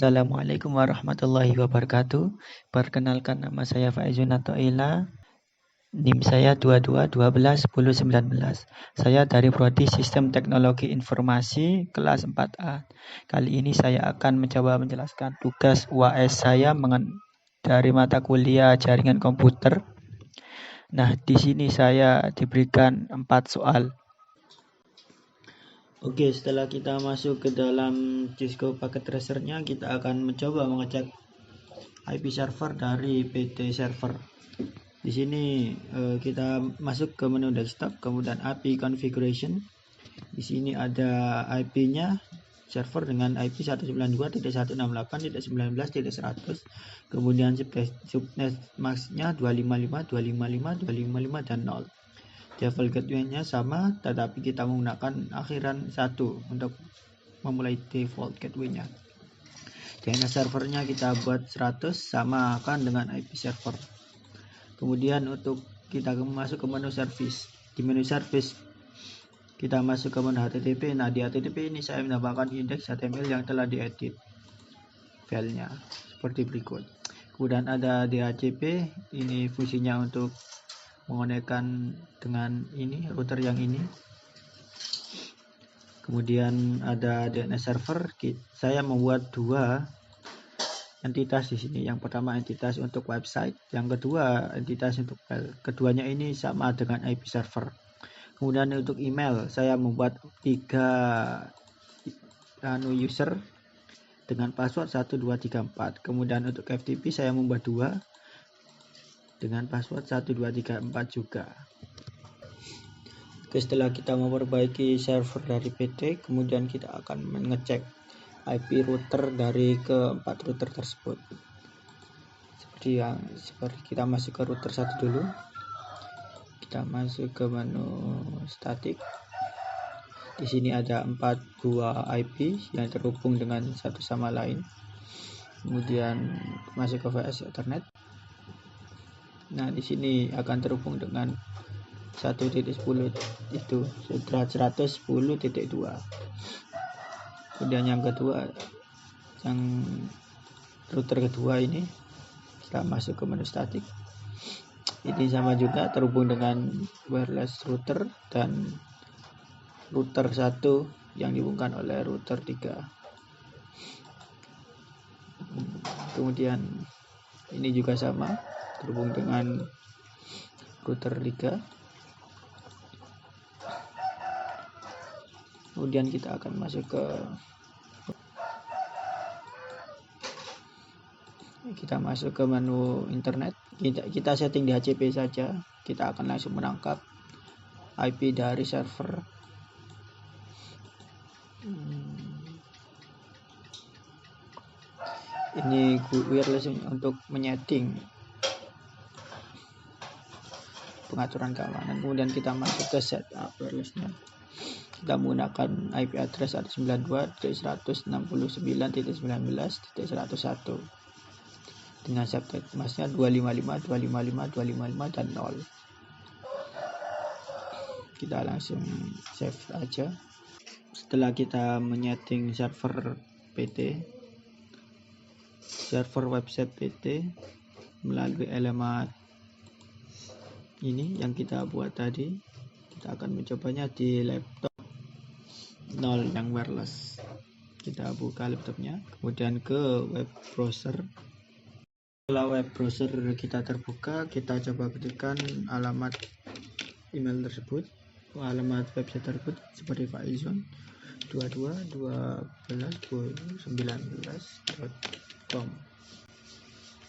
Assalamualaikum warahmatullahi wabarakatuh. Perkenalkan, nama saya Faizun Atoila. NIM saya 22121019. Saya dari Prodi Sistem Teknologi Informasi kelas 4A. Kali ini saya akan mencoba menjelaskan tugas UAS saya dari mata kuliah jaringan komputer. Nah, di sini saya diberikan 4 soal. Oke, setelah kita masuk ke dalam Cisco Packet Tracer-nya, kita akan mencoba mengecek IP server dari PT server. Di sini kita masuk ke menu desktop, kemudian IP configuration. Di sini ada IP-nya server dengan IP 192.168.19.100. Kemudian subnet max-nya 255, dan 0. Default gateway-nya sama, tetapi kita menggunakan akhiran 1 untuk memulai default gateway-nya. DNS servernya kita buat 100, samakan dengan IP server. Kemudian untuk kita masuk ke menu service. Di menu service kita masuk ke menu HTTP. Nah, di HTTP ini saya menambahkan indeks HTML yang telah diedit filenya seperti berikut. Kemudian ada DHCP, ini fungsinya untuk mengonekkan dengan ini router yang ini. Kemudian ada DNS server. Saya membuat 2 entitas di sini. Yang pertama entitas untuk website, yang kedua entitas untuk file. Keduanya ini sama dengan IP server. Kemudian untuk email saya membuat 3 user dengan password 1234. Kemudian untuk FTP saya membuat 2 dengan password 1234 juga. Oke, setelah kita memperbaiki server dari PT, kemudian kita akan mengecek IP router dari keempat router tersebut. Seperti kita masuk ke router 1 dulu. Kita masuk ke menu static. Di sini ada 4 buah IP yang terhubung dengan satu sama lain. Kemudian masuk ke VS Ethernet. Nah, di sini akan terhubung dengan 1.10 itu sudah 110.2. Kemudian yang kedua, yang router kedua ini kita masuk ke menu static. Ini sama juga terhubung dengan wireless router dan router 1 yang dihubungkan oleh router 3. Kemudian ini juga sama terhubung dengan router 3. Kemudian kita akan masuk ke menu internet. Kita setting di HCP saja. Kita akan langsung menangkap IP dari server. Ini wireless untuk menyeting pengaturan keamanan. Kemudian kita masuk ke setup wirelessnya. Kita menggunakan IP address 192.169.19.101 dengan subnet masknya 255, dan 0. Kita langsung save aja. Setelah kita menyeting server website PT melalui elemen ini yang kita buat tadi, kita akan mencobanya di laptop 0 yang wireless. Kita buka laptopnya, kemudian ke web browser. Setelah web browser kita terbuka, kita coba ketikkan alamat email tersebut, alamat website tersebut seperti faizun 22121019.com.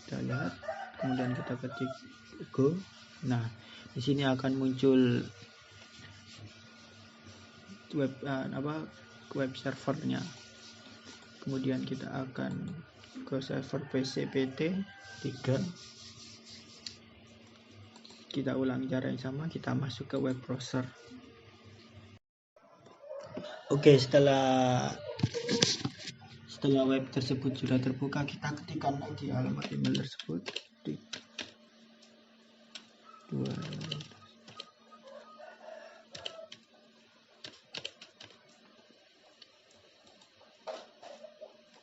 Kita lihat, kemudian kita ketik go. Nah, di sini akan muncul web servernya. Kemudian kita akan ke server PC PT 3. Kita ulang cara yang sama, kita masuk ke web browser. Oke, setelah web tersebut sudah terbuka, kita ketikkan lagi alamat email tersebut.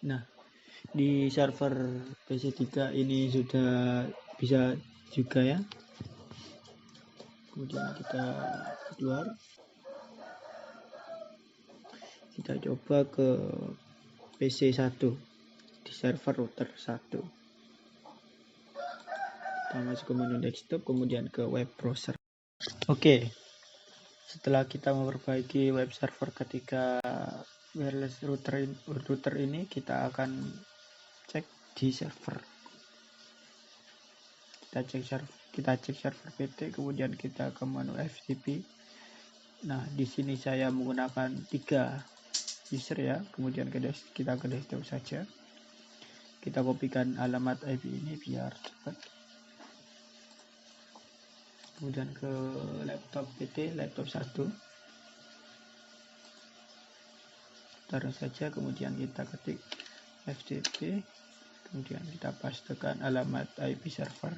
Nah, di server PC3 ini sudah bisa juga ya. Kemudian kita keluar, kita coba ke PC1 di server router 1. Kita masuk ke menu desktop, kemudian ke web browser. Oke, setelah kita memperbaiki web server ketika wireless router ini, kita akan cek di server. Kita cek server PT, kemudian kita ke menu FTP. Nah, di sini saya menggunakan 3 user ya. Kemudian kita ke desktop saja. Kita kopikan alamat IP ini biar cepat. Kemudian ke laptop PT, laptop 1. Taruh saja, kemudian kita ketik FTP, kemudian kita pastekan alamat IP server.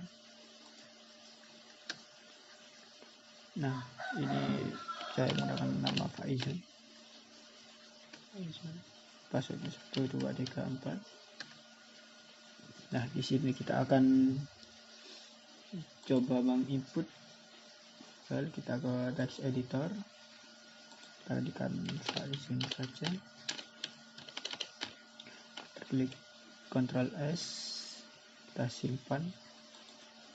Nah, ini saya menggunakan nama Faizun. Passwordnya 1, 2, 3, 4. Nah, di sini kita akan coba menginput file. Kita ke text editor, kita ketikkan Faizun saja, klik Ctrl S, kita simpan,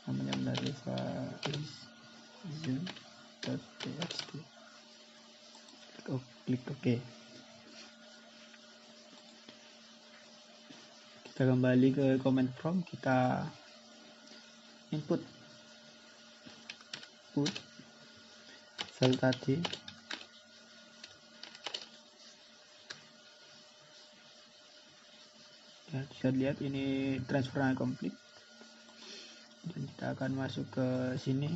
namanya menjadi Faizun.txt, klik OK. Kita kembali ke command prompt, kita input file tadi. Ya, bisa lihat ini transfernya komplit. Dan kita akan masuk ke sini.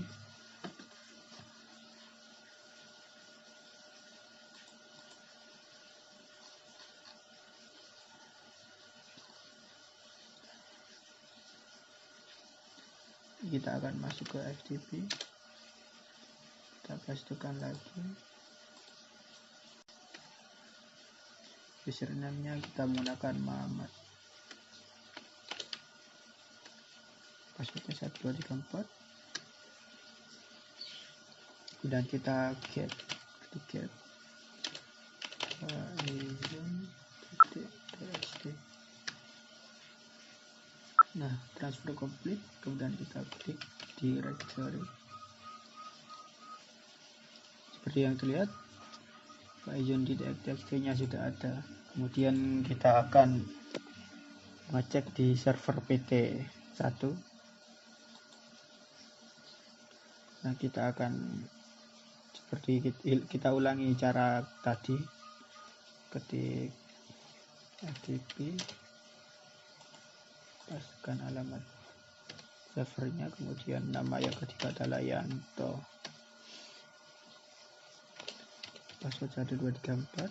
Kita akan masuk ke FTP. Kita pastikan lagi. Username-nya kita menggunakan Muhammad. Passwordnya 1, 2, 3, 4. Kemudian kita get Faizun.txt. Nah, transfer complete. Kemudian kita klik directory. Seperti yang terlihat, Faizun.txt-nya sudah ada. Kemudian kita akan ngecek di server PT1. Nah, kita akan seperti kita ulangi cara tadi. Ketik FTP, pastikan alamat servernya, kemudian nama yang ketiga adalah Yanto, password 1, 2, 3, 4.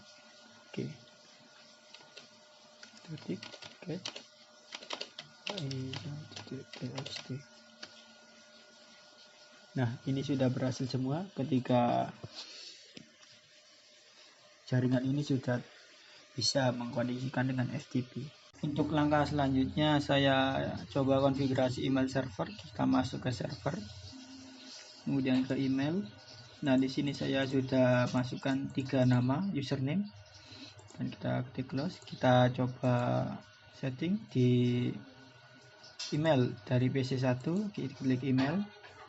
Oke, ketik get Faizun.txt. Nah, ini sudah berhasil semua ketika jaringan ini sudah bisa mengkoneksikan dengan FTP. Untuk langkah selanjutnya saya coba konfigurasi email server. Kita masuk ke server, kemudian ke email. Nah, di sini saya sudah masukkan 3 nama username dan kita ketik close. Kita coba setting di email dari PC1, kita klik email,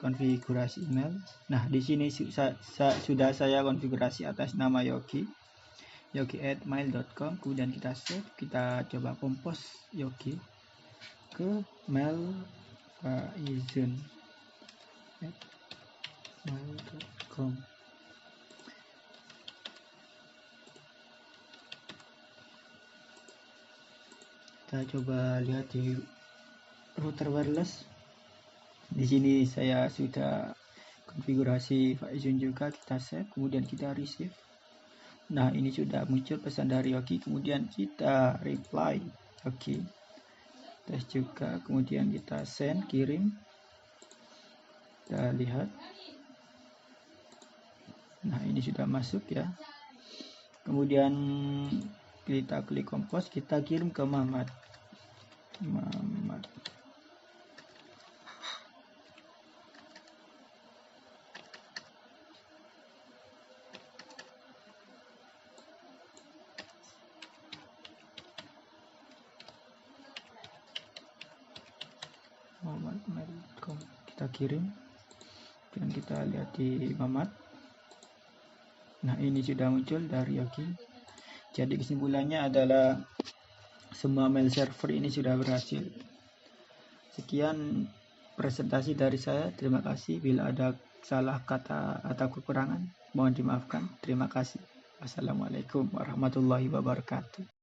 konfigurasi email. Nah, di sini sudah saya konfigurasi atas nama yogi@mail.com. Kemudian kita save, kita coba compose yogi ke mail faizun@mail.com. Kita coba lihat di router wireless. Di sini saya sudah konfigurasi Faizun juga, kita save, kemudian kita receive. Nah, ini sudah muncul pesan dari Yogi, kemudian kita reply Yogi, tes juga, kemudian kita send, kirim. Kita lihat. Nah, ini sudah masuk ya. Kemudian kita klik compose, kita kirim ke Muhammad. Mamat. Mamat.com kita kirim dan kita lihat di Mamat. Nah, ini sudah muncul dari Yogi. Jadi kesimpulannya adalah semua mail server ini sudah berhasil. Sekian presentasi dari saya. Terima kasih. Bila ada salah kata atau kekurangan, mohon dimaafkan. Terima kasih. Wassalamualaikum warahmatullahi wabarakatuh.